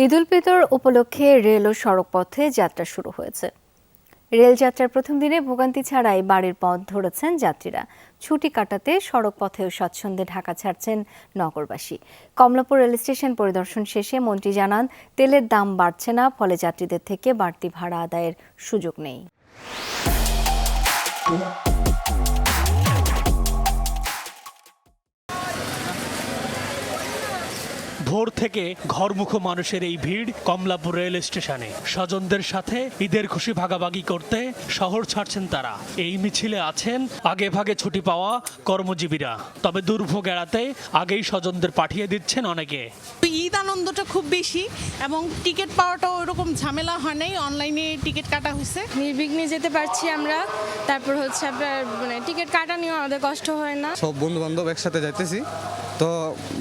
ঈদ উল ফিতর উপলক্ষে রেল ও সড়ক পথে যাত্রা শুরু হয়েছে। রেলযাত্রার প্রথম দিনে ভোগান্তি ছাড়াই বাড়ির পথ ধরেছেন যাত্রীরা। ছুটি কাটাতে সড়ক পথেও স্বচ্ছন্দে ঢাকা ছাড়ছেন নগরবাসী। কমলাপুর রেল স্টেশন পরিদর্শন শেষে মন্ত্রী জানান, তেলের দাম বাড়ছে না, ফলে যাত্রীদের থেকে বাড়তি ভাড়া আদায়ের সুযোগ নেই। ভোর থেকে ঘরমুখো মানুষের এই ভিড় কমলাপুর রেল স্টেশনে। স্বজনদের সাথে ঈদের খুশি ভাগাভাগি করতে শহর ছাড়ছেন তারা। এই মিছিলে আছেন আগে ভাগে ছুটি পাওয়া কর্মজীবীরা। তবে দুর্ভোগ এড়াতে আগেই স্বজনদের পাঠিয়ে দিচ্ছেন অনেকে। ঈদ আনন্দটা খুব বেশি এবং টিকিট পাওয়াটাও ওরকম ঝামেলা হয় নাই, অনলাইনে টিকিট কাটা হয়েছে। নির্বিঘ্নে যেতে পারছি আমরা। তারপর হচ্ছে আপনার টিকিট কাটা নিয়েও আমাদের কষ্ট হয় না। সব বন্ধু বান্ধব একসাথে যাইতেছি, তো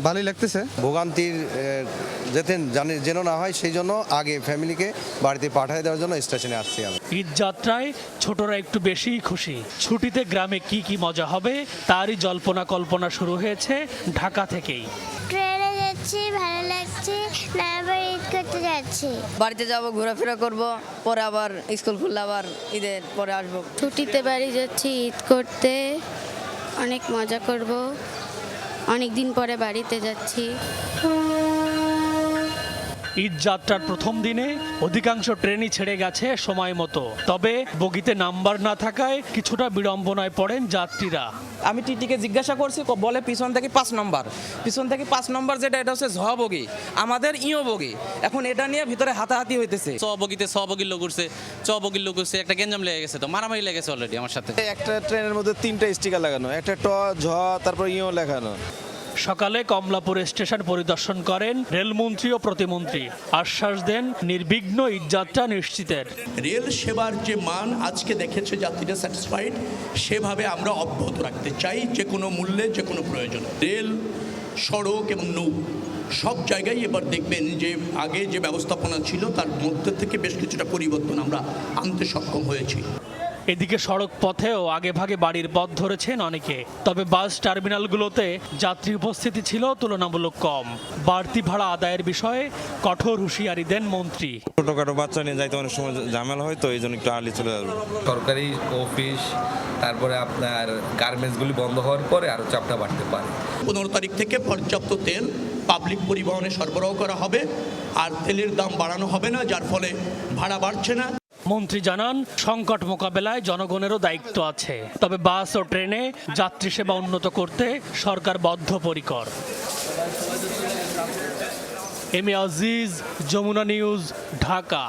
ভালোই লাগতেছে। ভোগান্তির যেন না হয় সেই জন্য আগে ফ্যামিলিকে বাড়িতে পাঠিয়ে দেওয়ার জন্য স্টেশনে আসছি আমি। ঈদ যাত্রায় ছোটরা একটু বেশিই খুশি। ছুটিতে গ্রামে কি কি মজা হবে তারই জল্পনা কল্পনা শুরু হয়েছে ঢাকা থেকেই। ট্রেনে যাচ্ছি, ভালো লাগছে, আবার ঈদ করতে যাচ্ছি। বাড়িতে যাব, ঘোরাফেরা করব, পরে আবার স্কুল খুললে আবার ঈদের পরে আসবো। ছুটিতে বাড়ি যাচ্ছি ঈদ করতে, অনেক মজা করব। অনেক দিন পরে বাড়িতে যাচ্ছি। ঈদ যাত্রার প্রথম দিনে অধিকাংশ ট্রেনই ছেড়ে গেছে সময় মতো। তবে বগিতে নাম্বার না থাকায় কিছুটা বিড়ম্বনায় পড়েন যাত্রীরা। আমি টিটিকে জিজ্ঞাসা করছি, বলে পিছন থেকে 5 নম্বর যেটা, এটা হচ্ছে ঝ বগি, আমাদের ইও বগি। এখন এটা নিয়ে ভিতরে হাতাহাতি হইতেছে। ছ বগির লোক উঠছে, একটা গেঞ্জাম লেগে গেছে, তো মারামারি লেগেছে অলরেডি আমার সাথে। একটা ট্রেনের মধ্যে 3টা স্টিকার লাগানো, একটা ট ঝ তারপর ইও লেখানো। সকালে কমলাপুর স্টেশন পরিদর্শন করেন রেলমন্ত্রী ও প্রতিমন্ত্রী। আশ্বাস দেন নির্বিঘ্ন ঈদযাত্রা নিশ্চিতের। রেল সেবার যে মান আজকে দেখেছে যাত্রীরা স্যাটিসফাইড, সেভাবে আমরা অব্যাহত রাখতে চাই, যে কোনো মূল্যে, যে কোনো প্রয়োজন। রেল, সড়ক এবং নৌ সব জায়গায় এবার দেখবেন যে আগে যে ব্যবস্থাপনা ছিল তার মধ্যে থেকে বেশ কিছুটা পরিবর্তন আমরা আনতে সক্ষম হয়েছি। এদিকে সড়ক পথেও আগে ভাগে বাড়ির পথ ধরেছেন অনেকে। তবে বাস টার্মিনালগুলোতে যাত্রী উপস্থিতি ছিল তুলনামূলক কম। বাড়তি ভাড়া আদায়ের বিষয়ে কঠোর হুঁশিয়ারি দেন মন্ত্রী। ছোটখাটো বাচ্চা নিয়ে যাইতে অনেক সময় ঝামেলা হয়, তো এই জন্য একটু আর্লি চলে যাবো। সরকারি অফিস, তারপরে আপনার গার্মেন্টসগুলি বন্ধ হওয়ার পরে আরও চাপটা বাড়তে পারে। 15 তারিখ থেকে পর্যাপ্ত তেল পাবলিক পরিবহনে সরবরাহ করা হবে, আর তেলের দাম বাড়ানো হবে না, যার ফলে ভাড়া বাড়ছে না। মন্ত্রী জানান, সংকট মোকাবেলায় জনগণেরও দায়িত্ব আছে। তবে বাস ও ট্রেনে যাত্রী সেবা উন্নত করতে সরকার বদ্ধপরিকর। M A Aziz, Jamuna news, Dhaka.